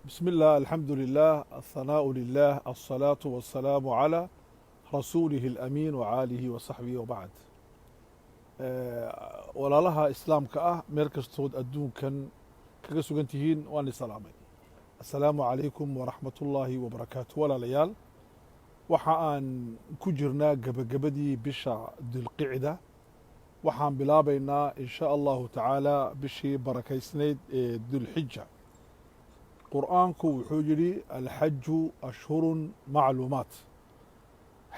بسم الله الحمد لله الثناء لله الصلاة والسلام على رسوله الأمين وعاله وصحبه وبعد walaalaha islaamka ah meel kastood adduunkan kaga sugan tihiin waan salaamay assalaamu calaykum waraxmatullaahi wabarakaatu walaalayaal waxa aan ku jirnaa gebagabadii bisha dulqicda waxaan bilaabaynaa in sha allahu tacaala bishii barakaysnayd ee dulxija qur'aanku wuxuu yidhi alxaju ashhurun macluumaat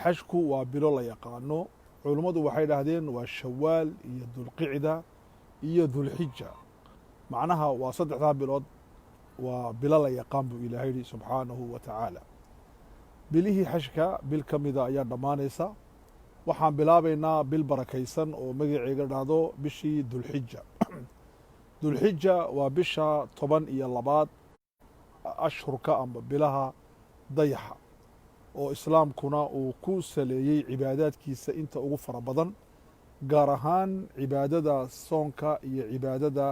xajku waa bilo la yaqaano culummadu waxay dhahdeen waa shawaal iyo dulqicda iyo dulxija macnaha waa saddexdaa bilood waa bilo la yaqaan buu ilaahay yidhi subxaanahu wa tacaala bilihii xajka bil ka mida ayaa dhammaanaysa waxaan bilaabaynaa bil barakaysan oo magaceega dhahdo bishii dulxija dulxija waa bisha 12 ashhurka amba bilaha dayaxa oo islaamkuna uu ku saleeyey cibaadaadkiisa inta ugu fara badan gaar ahaan cibaadada soonka iyo cibaadada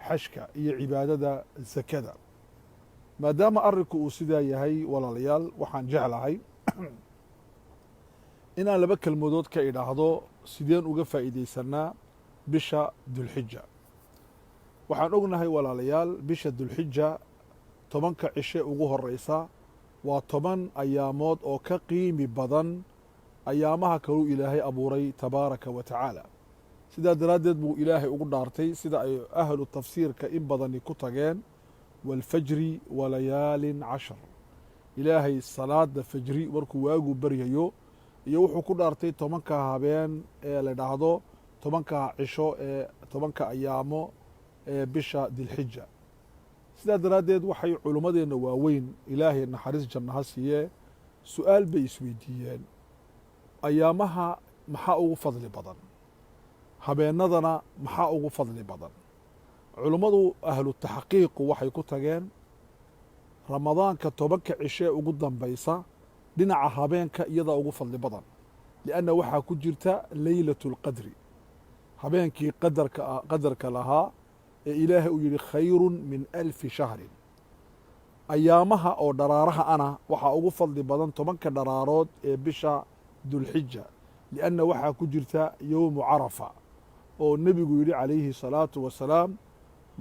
xajka iyo cibaadada sakada maadaama arrinku uu sidaa yahay walaalayaal waxaan jeclahay inaan laba kelmadood ka idhaahdo sideen uga faa'iidaysanaa bisha dulxija waxaan ognahay walaalayaal bisha dulxija 10 cishe ugu horeysa waa 10 ayaamood oo ka qiimi badan ayaamaha kaluu ilaahay abuuray tabaaraka wa tacaala sidaa daraaddeed buu ilaahay ugu dhaartay sida ay ahlu tafsiirka in badani ku tageen waalfajri walayaalin cashar ilaahay salaada fajri markuu waagu baryayo iyo wuxuu ku dhaartay 10 habeen ee la dhaahdo 10 cisho ee 10 ayaamo ee bisha dilxija sidaa daraaddeed waxay culummadeenna waaweyn ilaahay naxariis janno ha siiyee su-aal bay isweydiiyeen ayaamaha maxaa ugu fadli badan habeennadana maxaa ugu fadli badan culummadu ahlu taxqiiqu waxay ku tageen ramadaanka 10 cishee ugu dambaysa dhinaca habeenka iyadaa ugu fadli badan lianna waxaa ku jirta leylatu اlqadri habeenkii qadarka lahaa ee ilaahay uu yidhi khayrun min 1000 shahrin ayaamaha oo dharaaraha ana waxaa ugu fadli badan 10 dharaarood ee bisha dulxija lianna waxaa ku jirta yowmu carafa oo nebigu yidhi calayhi salaatu wasalaam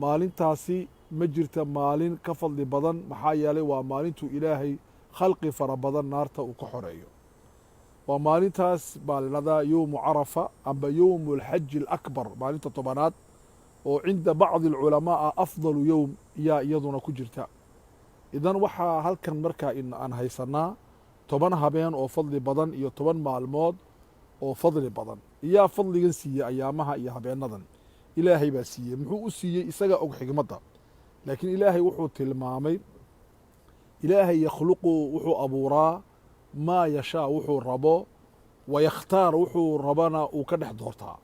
maalintaasi ma jirta maalin ka fadli badan maxaa yeelay waa maalintuu ilaahay khalqi fara badan naarta uu ka xoreeyo waa maalintaas baa la dhahdaa yowmu carafa amba yowmu alxaji alakbar maalinta 10aad oo cinda bacdi alculamaaa afdalu yowm yaa iyaduna ku jirta idan waxaa halkan markaa aan haysanaa 10 habeen oo fadli badan iyo 10 maalmood oo fadli badan iyaa fadligan siiyey ayaamaha iyo habeenadan ilaahay baa siiyey muxuu u siiyey isaga og xigmadda laakiin ilaahay wuxuu tilmaamay ilaahay yakhluqu wuxuu abuuraa maa yashaa wuxuu rabo wayakhtaar wuxuu rabana uu ka dhex doortaa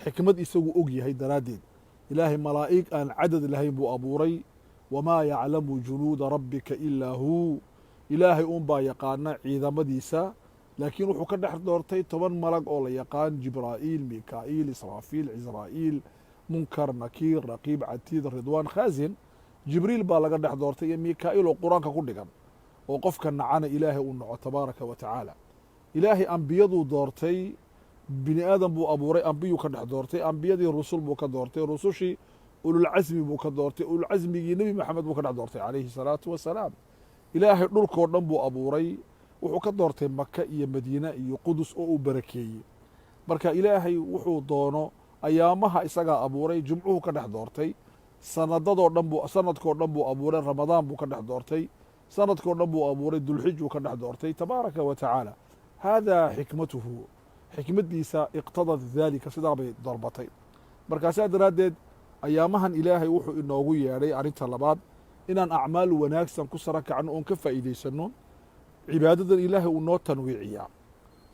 xikmad isagu og yahay daraaddeed ilaahay malaa'ig aan cadad lahayn buu abuuray wamaa yaclamu junuuda rabbika ilaa huu ilaahay uunbaa yaqaana ciidamadiisa laakiin wuxuu ka dhex doortay 10 malag oo la yaqaan jibraa'iil mikaa'iil israafiil cisraa'iil munkar nakiir raqiib catiid ridwaan khaasin jibriil baa laga dhex doortay iyo mikaa'iil oo qur-aanka ku dhigan oo qofka nacana ilaahay uu naco tabaaraka wa tacaala ilaahay ambiyaduu doortay bini aadan buu abuuray ambiyuu ka dhex doortay ambiyadii rusul buu ka doortay rusushii ululcasmi buu ka doortay ululcasmigii nebi maxamed buu ka dhex doortay calayhi salaatu wasalaam ilaahay dhulkoo dhan buu abuuray wuxuu ka doortay maka iyo madiina iyo qudus oo uu barakeeyey marka ilaahay wuxuu doono ayaamaha isagaa abuuray jumcuhu ka dhex doortay sanadkoo dhan buu abuuray ramadaan buu ka dhex doortay sanadkoo dhan buu abuuray dulxijuu ka dhex doortay tabaaraka wa tacaala haadaa xikmatuhu xikmaddiisa iqtadad daalika sidaa bay dalbatay markaasaa daraaddeed ayaamahan ilaahay wuxuu inoogu yeedhay arrinta labaad inaan acmaal wanaagsan ku sara kacno oon ka faa'iidaysanno cibaadadan ilaahay uu noo tanwiiciyaa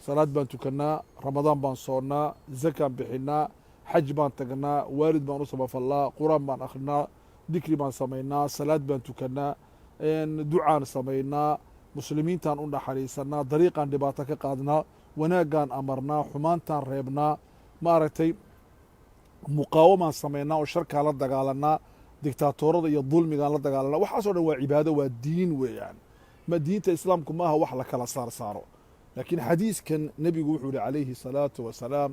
salaad baan tukannaa ramadaan baan soonnaa zakaan bixinnaa xaj baan tagnaa waalid baan u samafallaa qur-aan baan akhrinaa dikri baan samaynaa salaad baan tukannaa ducaan samaynaa muslimiintaan u naxariisannaa dariiqaan dhibaato ka qaadnaa wanaaggaan amarnaa xumaantaan reebnaa maaragtay muqaawamaan samaynaa oo sharkaa la dagaalanaa dictaatorada iyo dulmigaan la dagaalana waxaasoo dhan waa cibaado waa diin weeyaan ma diinta islaamku maaha wax la kala saaro laakiin xadiiskan nebigu wuxuu yihi calayhi salaatu wasalaam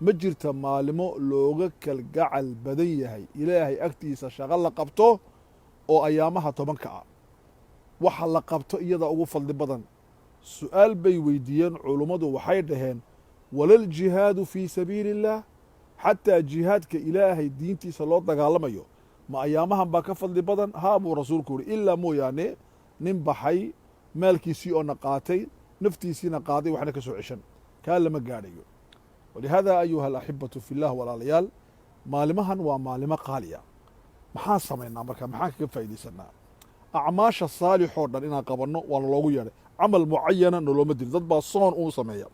ma jirta maalimo looga kalgacal badan yahay ilaahay agtiisa shaqo la qabto oo ayaamaha 10ka ah waxa la qabto iyada ugu fadli badan su-aal bay weydiiyeen culummadu waxay dhaheen walal jihaadu fii sabiili illaah xataa jihaadka ilaahay diintiisa loo dagaalamayo ma ayaamahan baa ka fadli badan haa buu rasuulku yihi ilaa mooyaane nin baxay maalkiisii oona qaatay naftiisiina qaaday waxna ka soo ceshan kaa lama gaadhayo walihaada ayuha alaxibatu fi llah walaalayaal maalimahan waa maalimo qaaliya maxaan samaynaa marka maxaan kaga faa'iidaysanaa acmaasha saalixoo dhan inaan qabanno waana loogu yeedhay camal mucayana nolooma dirin dad baa soon uu sameeya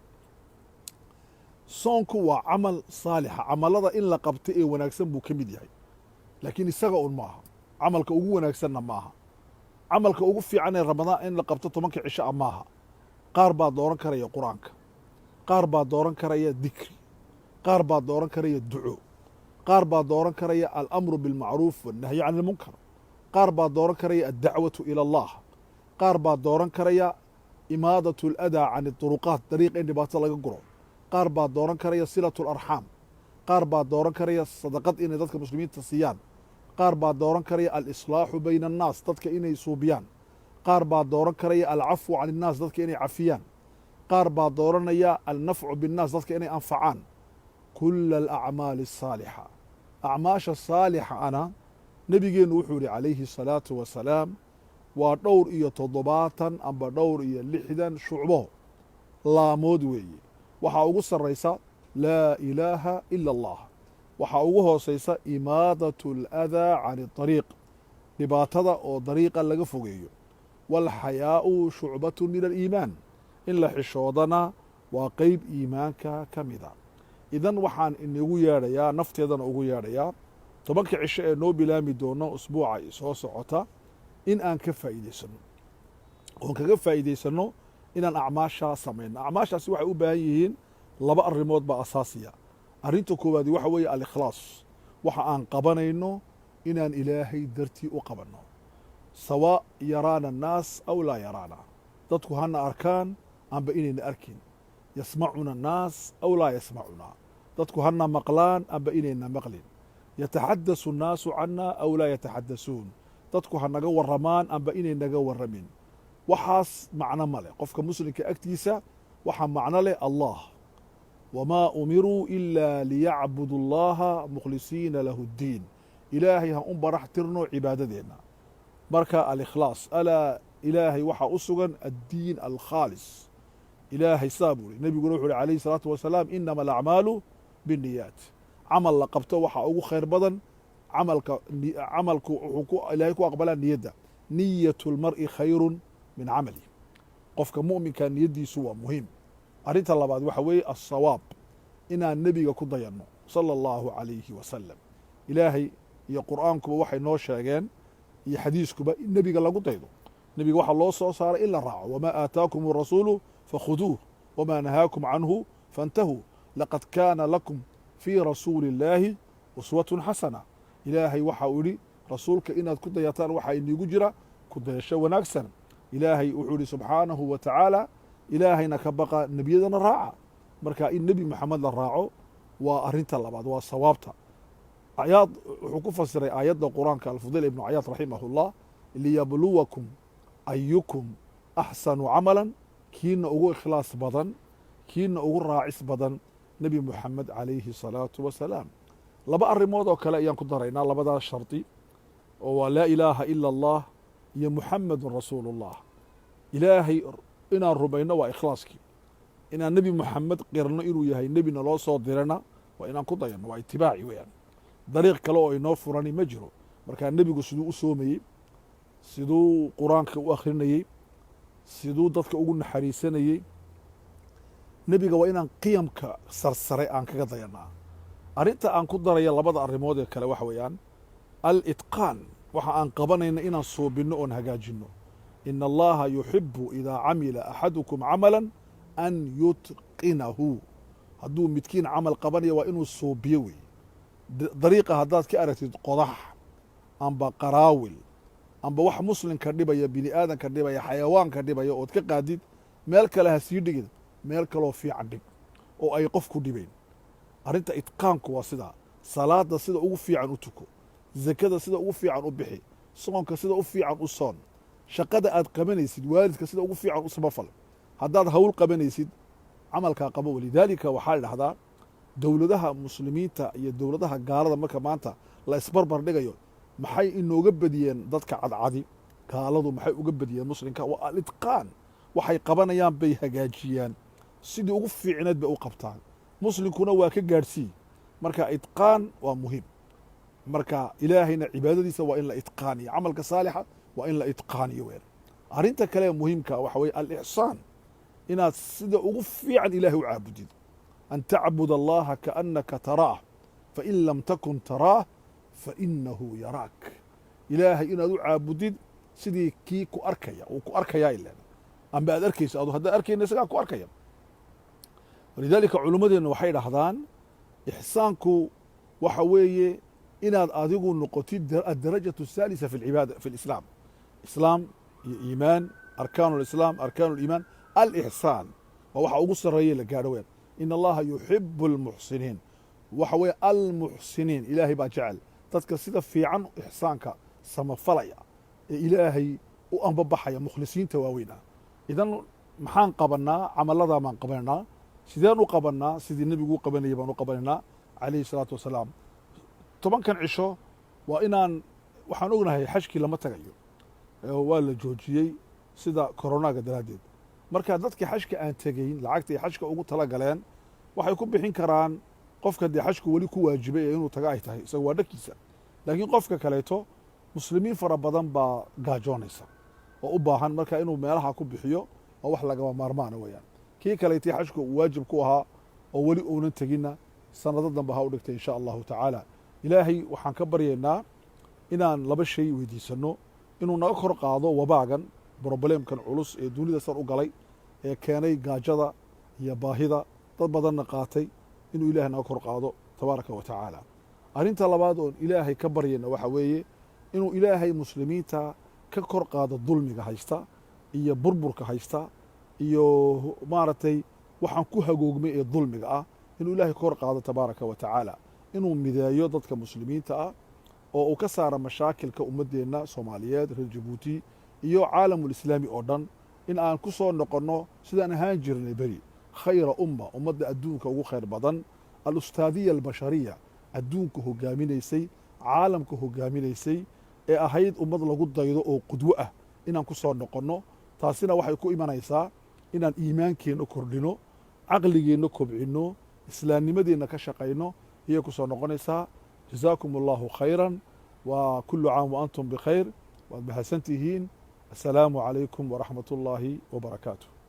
soonku waa camal saalixa camalada in la qabta ee wanaagsan buu ka mid yahay laakiin isaga un maaha camalka ugu wanaagsanna maaha camalka ugu fiican ee ramadaan in la qabto 10ka cisho a maaha qaar baa dooran karaya qur-aanka qaar baa dooran karaya dikri qaar baa dooran karaya duco qaar baa dooran karaya alamru bilmacruuf wannahyi can ilmunkar qaar baa dooran karaya addacwatu ila allah qaar baa dooran karaya imaadatu aladaa can iduruqaat dariiqa in dhibaato laga guro qaar baa dooran karaya silatu alarxaam qaar baa dooran karaya sadaqad inay dadka muslimiinta siiyaan qaar baa dooran karaya alislaaxu bayna annaas dadka inay suubiyaan qaar baa dooran karaya alcafwu can innaas dadka inay cafiyaan qaar baa dooranaya alnafcu binnaas dadka inay anfacaan kula alacmaali asaalixa acmaasha saalixa ana nebigeennu wuxuu yihi calayhi الsalaatu wasalaam waa 7 amba 60 shucbo laamood weeye waxaa ugu sarraysa laa ilaaha ila allah waxaa ugu hoosaysa imaadatu aladaa can اطariiq dhibaatada oo dariiqa laga fogeeyo waalxayaau shucbatu min aliimaan in la xishoodana waa qeyb iimaanka ka mida idan waxaan inagu yeedhayaa nafteedana ugu yeedhayaa 10ka cisho ee noo bilaami doono usbuuca soo socota in aan ka faa'iidaysanno oon kaga faa'iidaysanno inaan acmaashaa samayno acmaashaasi waxay u baahan yihiin 2 arrimood baa asaasiya arrinta koowaadi waxa weeye alikhlaas waxa aan qabanayno inaan ilaahay dartii u qabanno sawaa yaraana annaas aw laa yaraana dadku hana arkaan amba inayna arkin yasmacuna annaas aw laa yasmacuna dadku hana maqlaan amba inayna maqlin yataxadasu annaasu cannaa aw laa yataxadasuun dadku ha naga warramaan amba inay naga warramin waxaas macno ma leh qofka muslimka agtiisa waxaa macno leh allah wamaa umiruu ilaa liyacbudu allaha mukhlisiina lahu ddiin ilaahay ha u barax tirno cibaadadeenna marka alikhlaas alaa ilaahay waxaa u sugan addiin alkhaalis ilaahay saa buu ihi nebiguna wuxu uhi calayhi salaatu wasalaam inama alacmaalu binniyaat camal la qabto waxaa ugu khayr badan camalku wuxuu ilaahay ku aqbalaa niyadda niyatu lmar'i khayrun min camali qofka mu'minka niyaddiisu waa muhiim arrinta labaad waxa weeye alsawaab inaan nebiga ku dayanno sala allahu calayhi wasalam ilaahay iyo qur'aankuba waxay noo sheegeen iyo xadiiskuba in nebiga lagu daydo nebiga waxaa loo soo saaray in la raaco wamaa aataakum arasuulu fakhuduuh wamaa nahaakum canhu faاntahuu laqad kaana lakum fii rasuuli illaahi uswatun xasana ilaahay waxa uu yidhi rasuulka inaad ku dayataan waxaa iniigu jira ku dayasho wanaagsan ilaahay wuxuu yidhi subxaanahu wa tacaala ilaahayna ka baqa nebiyadana raaca marka in nebi moxamed la raaco waa arrinta labaad waa sawaabta ayaad wuxuu ku fasiray aayadda qur-aanka alfudayl ibnu cayaad raximahullah liyabluwakum ayukum axsanu camalan kiina ugu ikhlaas badan kiina ugu raacis badan nebi moxamed calayhi الsalaatu wasalaam 2 arrimood oo kale ayaan ku daraynaa 2daas shardi oo waa laa ilaaha ila allah iyo muxamedun rasuulu اllah ilaahay inaan rumayno waa ikhlaaskii inaan nebi moxamed qirno inuu yahay nebina loo soo dirana waa inaan ku dayanno waa itibaaci weyaan dariiq kale oo inoo furani ma jiro markaa nebigu siduu u soomayey siduu qur-aanka u akhrinayey siduu dadka ugu naxariisanayey nebiga waa inaan qiyamka sarsare aan kaga dayannaa arrinta aan ku daraya 2 arrimood ee kale waxa weeyaan alitqaan waxa aan qabanayna inaan suubinno oon hagaajinno ina allaha yuxibu idaa camila axadukum camalan an yutqinahu hadduu midkiin camal qabanaya waa inuu suubiyo wey dariiqa haddaad ka aragtid qodax amba qaraawil amba wax muslimka dhibaya bini aadanka dhibaya xayawaanka dhibaya ood ka qaadid meel kale ha sii dhigid meel kaloo fiican dhig oo ay qofku dhibayn. arrinta itqaanku waa sidaa. salaada sida ugu fiican u tuko, zakada sida ugu fiican u bixi, soonka sida u fiican u soon, shaqada aad qabanaysid waalidka sida ugu fiican u samafal. haddaad hawl qabanaysid camalkaa qabo. walidaalika waxaa la dhahdaa dowladaha muslimiinta iyo dowladaha gaalada marka maanta la isbarbar dhigayo maxay inooga badiyeen dadka cadcadi, gaaladu maxay uga badiyeen muslimka? waa alitqaan. waxay qabanayaan bay hagaajiyaan, sidii ugu fiicneed bay u qabtaan. muslimkuna waa ka gaadhsii. marka itqaan waa muhiim. marka ilaahayna cibaadadiisa waa in la itqaaniyo, camalka saalixa waa in la itqaaniyo weyn. arrinta kale muhiimka waxa weye alixsaan, inaad sida ugu fiican ilaahay u caabudid. an tacbud allaha kaannaka taraah fain lam takun taraah fainahu yaraak. ilaahay inaad u caabudid sidii kii ku arkaya, uu ku arkayaa ilan amba aad arkayso adu haddaad arkayna isagaa ku arkaya. walidaalika culummadeenna waxay dhahdaan ixsaanku waxa weeye inaad adigu noqotid adarajatu الثالثة fi اlcibaada fi اlislaam. islaam iyo iimaan, arkaanu lislaam, arkaanu liimaan, alixsaan waa waxa ugu sarreeye la gaadho weyn. in allaha yuxibu اlmuxsiniin. waxa weeye almuxsiniin, ilaahay baa jecel dadka sida fiican ixsaanka samafalaya ee ilaahay u anbabaxaya, mukhlisiinta waaweyn ah. idan maxaan qabanaa? camaladaa baan qabanaynaa. sideen u qabanaa? sidii nebigu u qabanayay baan u qabanaynaa calayhi الsalaatu wasalaam. 10kan cisho waa inaan, waxaan ognahay xajkii lama tagayo, waa la joojiyey sida koronaaga daraaddeed. marka dadkii xajka aan tegayn lacagtay xajka ugu tala galeen waxay ku bixin karaan. qofka dee xajku weli ku waajibay ee inuu taga ay tahay isaga waa dharkiisa. laakiin qofka kaleeto muslimiin fara badan baa gaajoonaysa oo u baahan marka inuu meelaha ku bixiyo oo wax lagama maarmaana weeyaan. kii kaleetay xajku uu waajib ku ahaa oo weli uunan teginna sanado danba ha u dhigtay insha allahu tacaala. ilaahay waxaan ka baryaynaa inaan 2 shay weydiisanno, inuu naga kor qaado wabaagan, brobleemkan culus ee dunida sar u galay ee keenay gaajada iyo baahida dad badanna qaatay, inuu ilaahay naga kor qaado tabaaraka wa tacaala. arrinta labaad oon ilaahay ka baryayna waxa weeye inuu ilaahay muslimiinta ka kor qaado dulmiga haysta iyo burburka haysta iyo maaragtay waxaan ku hagoogmay ee dulmiga ah, inuu ilaahay ka kor qaado tabaaraka wa tacaala. inuu mideeyo dadka muslimiinta ah oo uu ka saara mashaakilka ummaddeenna soomaaliyeed, reer jabuuti iyo caalamulislaami oo dhan, in aan ku soo noqonno sidaan ahaan jirnay beri khayra umma, ummadda adduunka ugu khayr badan, alustaadiya albashariya, adduunka hogaaminaysay, caalamka hogaaminaysay ee ahayd ummad lagu daydo oo qudwo ah, inaan ku soo noqonno. taasina waxay ku imanaysaa inaan iimaankeenna kordhino, caqligeenna kobcinno, islaamnimadeenna ka shaqayno iyay ku soo noqonaysaa. jazaakum allahu khayran wa kullu caam wa antum bikhayr. waad mahadsan tihiin. assalaamu calaykum waraxmat ullaahi wabarakaatu.